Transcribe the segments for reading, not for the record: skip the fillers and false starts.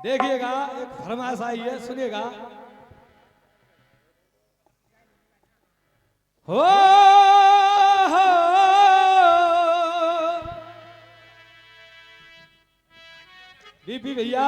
देखिएगा एक फरमाइश आई है, सुनिएगा। हो बीपी भैया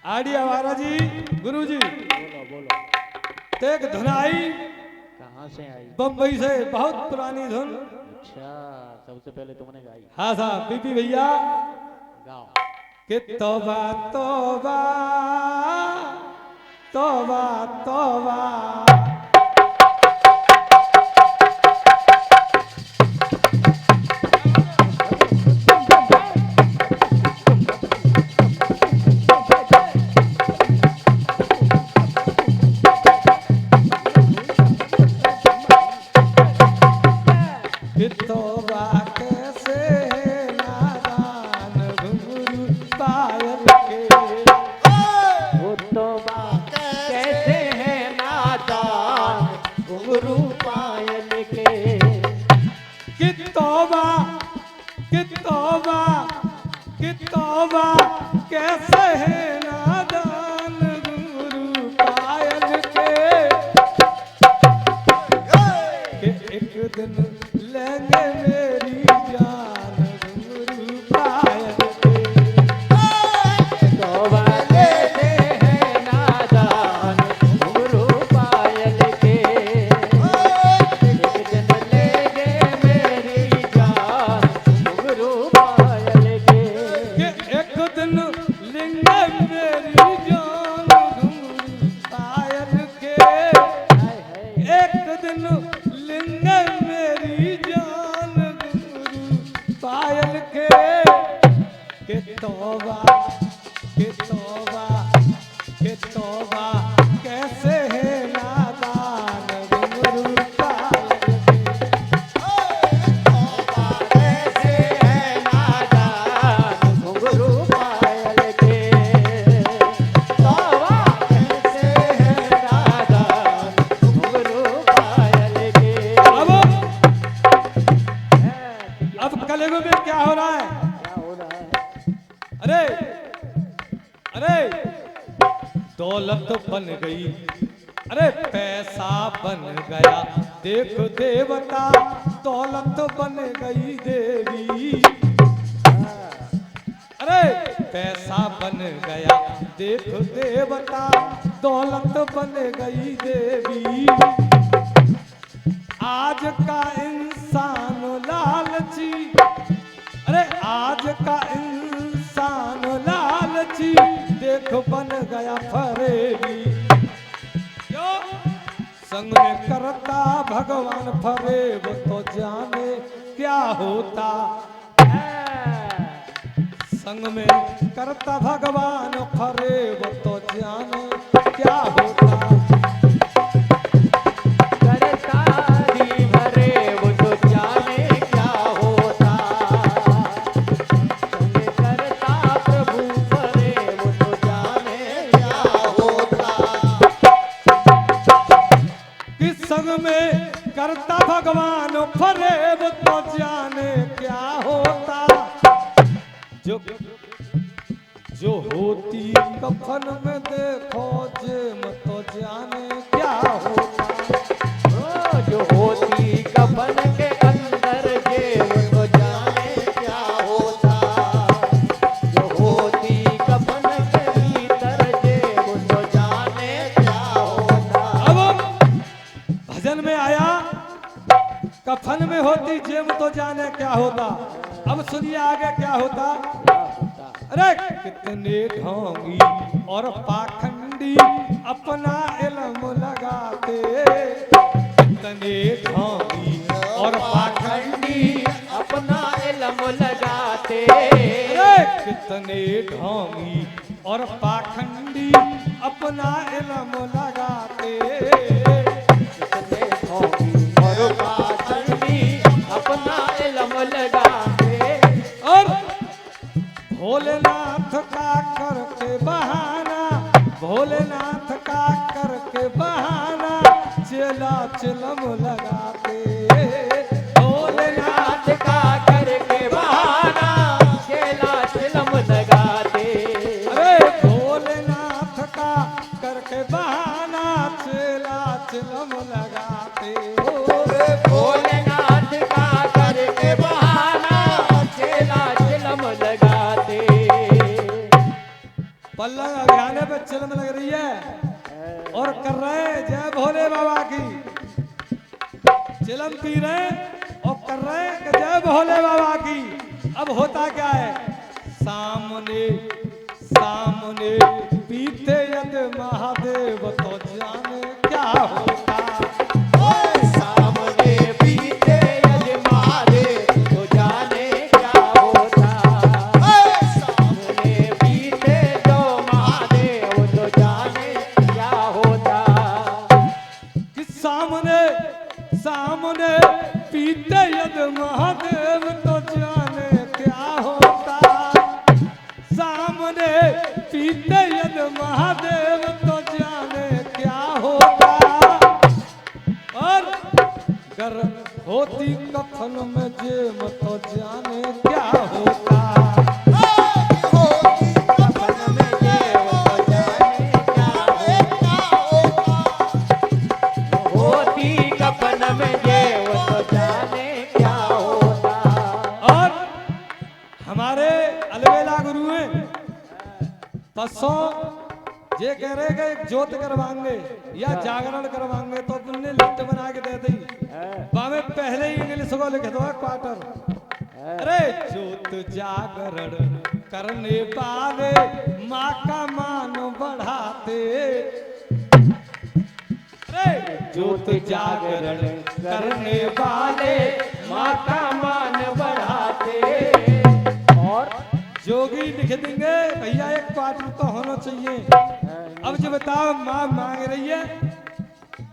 आड़ी आवारा जी, गुरु जी बोलो बोलो। तेग धुन आई कहाँ से आई? बम्बई से, बहुत पुरानी धुन। अच्छा, सबसे पहले तुमने गाई? हाँ साहब, बीपी भैया गाओ। कि तौबा तौबा तौबा तौबा। तौबा कैसे है नादान घुंघरू पायल के। वो तौबा कैसे है नादान घुंघरू पायल के। कि तौबा कि तौबा कि तौबा कैसे है नादान घुंघरू पायल के। कि एक दिन लेंगे मेरी जान घुंघरू पायल के। तौबा कैसे है नादान घुंघरू पायल के। एक दिन लेंगे मेरी जान घुंघरू पायल के। कि एक दिन लेंगे मेरी जान घुंघरू पायल के। हाय हाय। एक दिन लेंगे मेरी जान घुंघरू पायल के। कि तौबा कि तौबा कि तौबा कैसे है नादान घुंघरू पायल के। कैसे है नादान घुंघरू पायल के। तौबा कैसे है नादान घुंघरू पायल के। अब कलेगो में क्या हो रहा है? क्या हो रहा है? अरे अरे दौलत बन गई, अरे पैसा बन गया, देख देवता दौलत बन गई देवी। अरे पैसा बन गया, देख देवता दौलत बन गई देवी। आज का इंसान लालची, अरे आज का इंसान लालची, देख बन गया फरेबी। क्यों? संग में करता भगवान फरेब, तो जाने क्या होता। संग में करता भगवान फरेब, तो जाने क्या होता। करता दी भरे वो तो जाने क्या होता। संग करता प्रभु भरे वो तो जाने क्या होता। कि संग में करता भगवान फरेब, तो जाने क्या होता। जो होती कफन में देखो जेम, तो जाने क्या होता। ओ, जो होती कफन के अंदर जेब तो जाने क्या होता। जो होती कफन के भीतर जेब तो जाने क्या होता। अब भजन में आया कफन में होती जेब, तो जाने क्या होता। अब सुनिए आगे क्या होता। अरे कितने ढोंगी और पाखंडी अपना इल्म लगाते। कितने ढोंगी और पाखंडी अपना इल्म लगाते। अरे कितने ढोंगी और पाखंडी अपना इल्म लगाते। कितने ढोंगी और पाखंडी अपना इल्म लगाते। और भोलेनाथ का करके बहाना, भोलेनाथ का करके बहाना चेला चिलम लगाते। भोलेनाथ नाथ का करके बहाना चेला चिलम लगाते। अरे भोलेनाथ का करके बहाना चेला चिलम लगाते। भोलेनाथ का करके बहाना चेला चिलम लगाते। पल्लंग अभियाने पे चिलम लग रही है और कर रहे हैं जय भोले बाबा की। चिलम पी रहे हैं और कर रहे हैं कि जय भोले बाबा की। अब होता क्या है, सामने सामने पीते यद महादेव तो जाने क्या होता। सामने पीते यज महादेव तो जाने क्या होता। सामने पीते जो महादेव तो जाने क्या होता। कि सामने सामने पीते यद महादेव तो जाने क्या होता। सामने पीते यद महादेव तो जाने क्या होता। और गर होती कफन में जेब तो जाने क्या होता। कफन में जेब तो जाने क्या होता। होती कफन में जेब तो जाने क्या होता। और हमारे अलवेला गुरु हैं परसों ये कह रहे कि एक ज्योत करवाएंगे या जागरण करवाएंगे तो तुमने लिस्ट बना के दे दी। बामे पहले ही इंग्लिश को लिख दो क्वार्टर। अरे ज्योत जागरण करने वाले माँ का मान बढ़ाते। अरे ज्योत जागरण करने वाले माँ का मान बढ़ाते। और जोगी लिख देंगे भैया एक क्वार्टर तो होना चाहिए। अब जो बताओ माँ मांग रही है,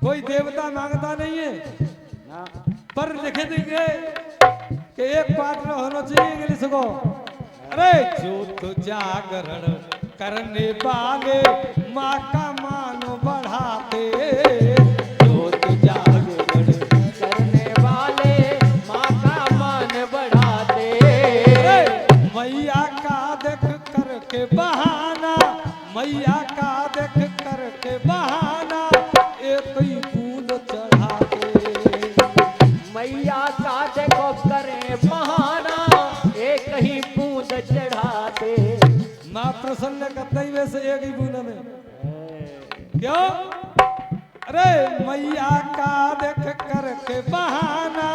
कोई देवता मांगता नहीं है, ना पर लिख देंगे कि एक क्वार्टर होना चाहिए इंग्लिश को। अरे ज्योत जागरण करने वाले माँ का मान बढ़ाते। ज्योत जागरण करने वाले माँ का मान बढ़ाते। मैया का देख करके बहाना, मैया का देख करके बहाना एक ही बूंद चढ़ाते। मैया का देखो करे बहाना एक ही बूंद चढ़ाते। माँ प्रसन्न करते ही वैसे एक ही बूंद में क्यों। अरे मैया का देख करके बहाना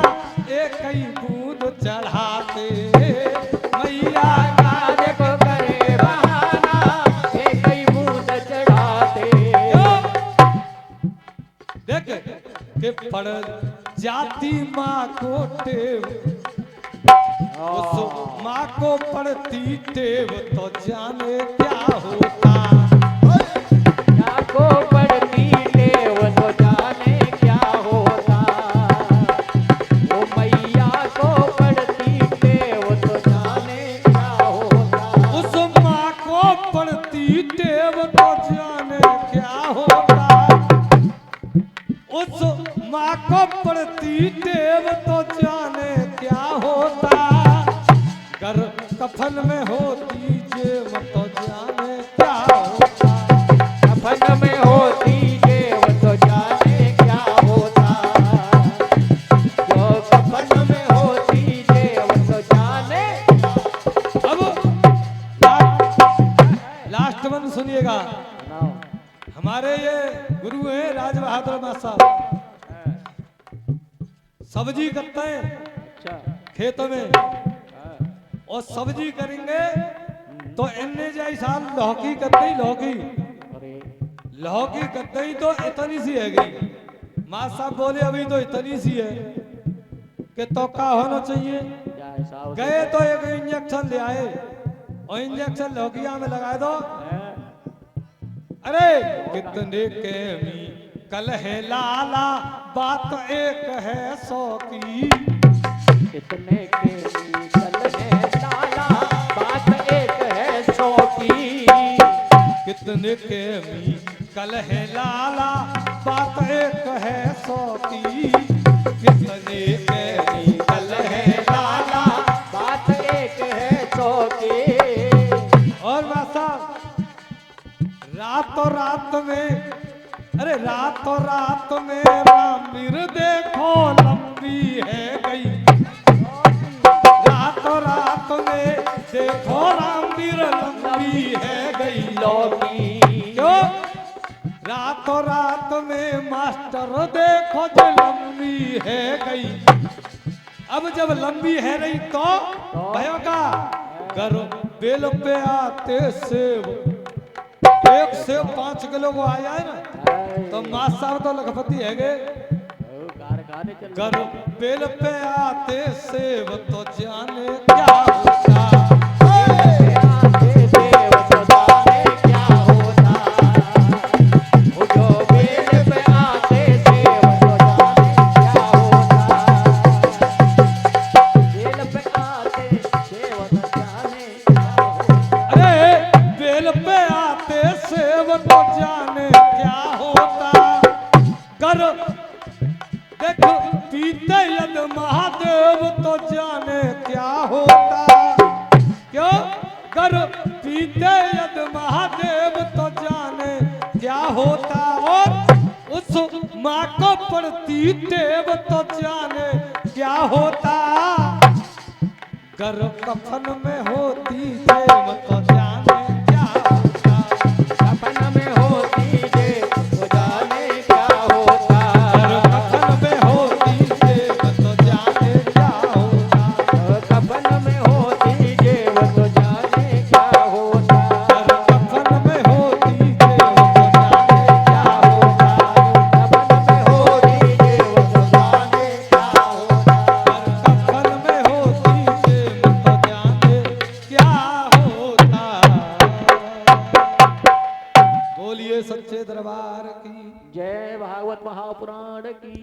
एक ही बूंद चढ़ाते। मैया का देखो करे बहाना एक ही बूंद चढ़ाते। देख के पड़ जाती माँ को टेव, उस माँ को पड़ती टेव तो जाने क्या होता। क्या को पड़ती टेव तो जाने क्या होता। वो मैया को पड़ती टेव तो जाने क्या होता। उस माँ को पड़ती टेव तो जाने क्या होता। उस माँ को पड़ती टेव तो जाने क्या होता। गर कफन में होती जेब तो जाने क्या होता। कफन में होती जेब तो जाने क्या होता। जो कफन में होती जेब तो जाने। अब लास्ट वन सुनिएगा। हमारे ये गुरु हैं राज बहादुर माँ साहब, सब्जी करते हैं अच्छा खेतों में और सब्जी करेंगे तो इन्ने जाई साल लौकी करते ही लौकी अरे लौकी करते ही तो इतनी सी है गई। माँ साहब बोले अभी तो इतनी सी है कि तो का होना चाहिए। जाए साहब गए तो एक इंजेक्शन ले आए और इंजेक्शन लौकिया में लगा दो। अरे कितने केमी कल है लाला बात एक है 100 की। कितने के कल है लाला बात एक है 100 की। कितने के मी कल है लाला बात एक है सौ की, कितने के मी कल है लाला। बात एक है सौ की। और मासा रातों रात में, अरे रातों रात में रामवीर देखो लंबी है गई, रातों रात में देखो रामवीर लंबी है गई लौकी। क्यों? रातों रात में मास्टर देखो जो लंबी है गई। अब जब लंबी है रही तो भयो का घर बेल पे आते सेब, 1 सेब 5 किलो को आ जाए ना तो माँ साहब तो लखपति है गे। कारखाने चल घर बेल पे आते सेब तो जाने क्या होता। आते देव तो जाने क्या होता। वो जो बेल पे आते देव तो जाने क्या होता। बेल पे आते देव तो जाने क्या होता। अरे बेल पे आते सेब तो जाने क्या होता। कर देख पीते यद महादेव तो जाने क्या होता। क्यों? कर पीते यद महादेव तो जाने क्या होता। और उस माँ को पड़ती देव तो जाने क्या होता। कर कफन में होती देव तो जाने क्या होता। कफन में होती देव तो जाने क्या होता। कर कफन में होती देव तो जाने क्या होता। कफन में होती देव तो जाने क्या होता। कर कफन में होती देव तो जाने क्या होता। कफन में होती देव तो जाने क्या होता। कर कफन में होती देव तो जाने क्या होता। बोलिए सच्चे दरबार की। जय भागवत महापुराण की।